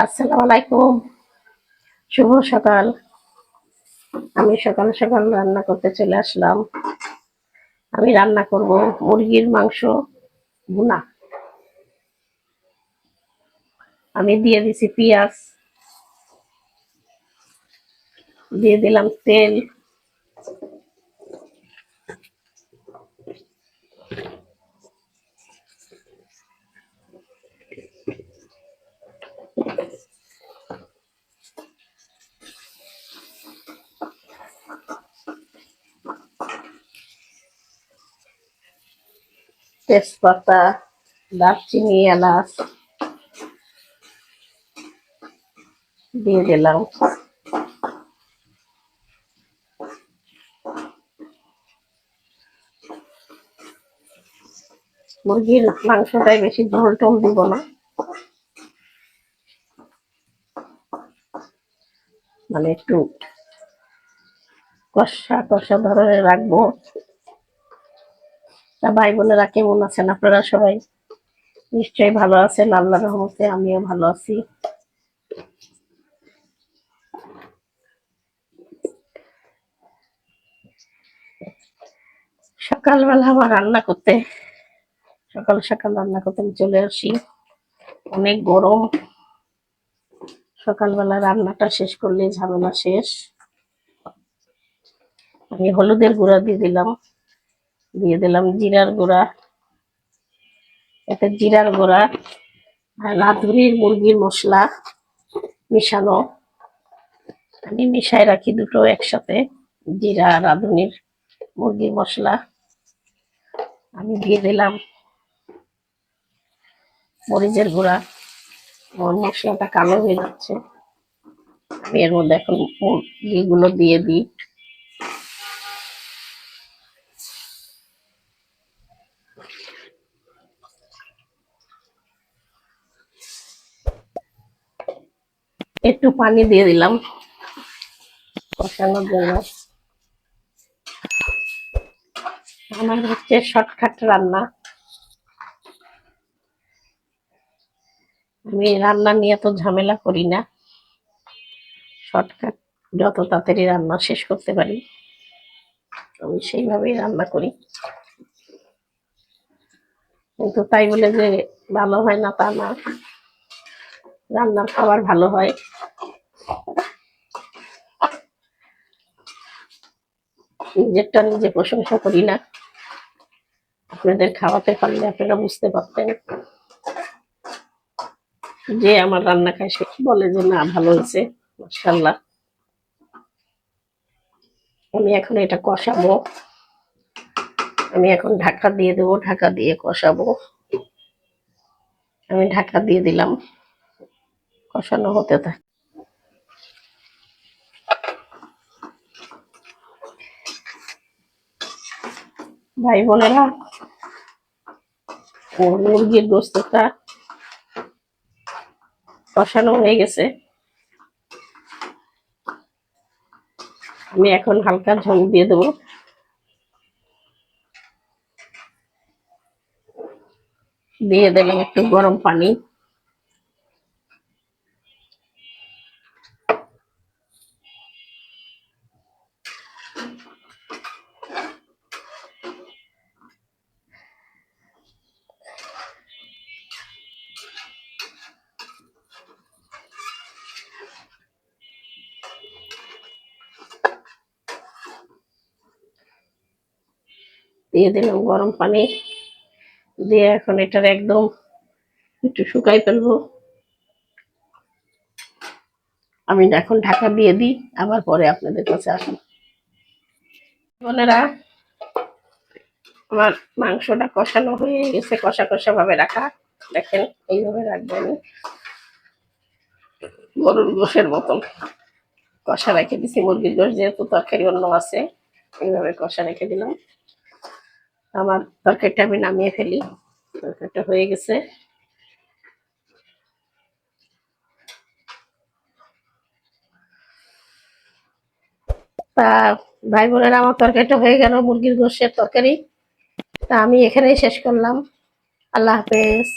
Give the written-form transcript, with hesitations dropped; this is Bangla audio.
আসসালামু আলাইকুম। শুভ সকাল। আমি সকাল সকাল রান্না করতে চলে আসলাম। আমি রান্না করব মুরগির মাংস ভুনা। আমি দিয়ে দিছি পেঁয়াজ, দিয়ে দিলাম তেল, তেজপাতা, দারচিনি, এলাচ দিয়ে দিলাম। মুরগির মাংসটাই বেশি ঝোল টোল দিব না, মানে একটু কষা কষা ধরনের রাখবো। তা ভাই বোনেরা কেমন আছেন আপনারা? সবাই নিশ্চয়ই ভালো আছেন, আল্লাহর রহমতে আমিও ভালো আছি। সকালবেলা আমার সকাল সকাল রান্না করতে আমি চলে আসি। অনেক গরম, সকালবেলা রান্নাটা শেষ করলে ঝামেলা শেষ। আমি হলুদের গুঁড়া দিয়ে দিলাম জিরার গুঁড়া। এতে জিরার গুঁড়া আর রাঁধুনির মুরগির মশলা মিশানো। আমি মিশাই রাখি দুটো একসাথে, জিরা রাঁধুনির মুরগির মশলা। আমি দিয়ে দিলাম মরিচের গুঁড়া। আমার মশলাটা কালো হয়ে যাচ্ছে, আমি এর মধ্যে এখন মুরগিগুলো দিয়ে দিই। একটু পানি দিয়ে দিলাম কষানোর জন্য। আমার হচ্ছে শর্টকাট রান্না। আমি রান্না নিয়ে তো ঝামেলা করি না, শর্টকাট যত তাড়াতাড়ি রান্না শেষ করতে পারি আমি সেইভাবেই রান্না করি। কিন্তু তাই বলে যে ভালো হয় না তা না, রান্নার খাবার ভালো হয়। নিজেরটা নিজে প্রশংসা করি না, আপনাদের খাওয়াতে পারলে আপনারা বুঝতে পারতেন। যে আমার রান্না খায় সে বলে যে না ভালো হয়েছে, মাশাআল্লাহ। আমি এখন এটা কষাবো। আমি এখন ঢাকা দিয়ে দেবো, ঢাকা দিয়ে কষাবো। আমি ঢাকা দিয়ে দিলাম, কষানো হতে থাক। ভাই বোনেরা, মুরগির গোস্তটা কষানো হয়ে গেছে। আমি এখন হালকা ঝোল দিয়ে দেবো। দিয়ে দিলাম একটু গরম পানি। দিয়ে দিলাম গরম পানি। দিয়ে এখন এটার একদম একটু শুকাই ফেলবো। আমি এখন ঢাকা দিয়ে দিই, আবার পরে আপনাদের কাছে আসি। বোনেরা, আমার মাংসটা কষানো হয়ে গেছে, কষা কষা ভাবে রাখা। দেখেন এইভাবে রাখবো, আমি গরুর গোশের মতন কষা রেখে দিছি। মুরগির গোশ যেহেতু তরকারি অন্য আছে, এইভাবে কষা রেখে দিলাম। আমার তরকারিটা আমি নামিয়ে ফেলি, তরকারিটা হয়ে গেছে। তা ভাই বোনেরা, আমার তরকারিটা হয়ে গেল, মুরগির গোশের তরকারি। তা আমি এখানেই শেষ করলাম। আল্লাহ হাফেজ।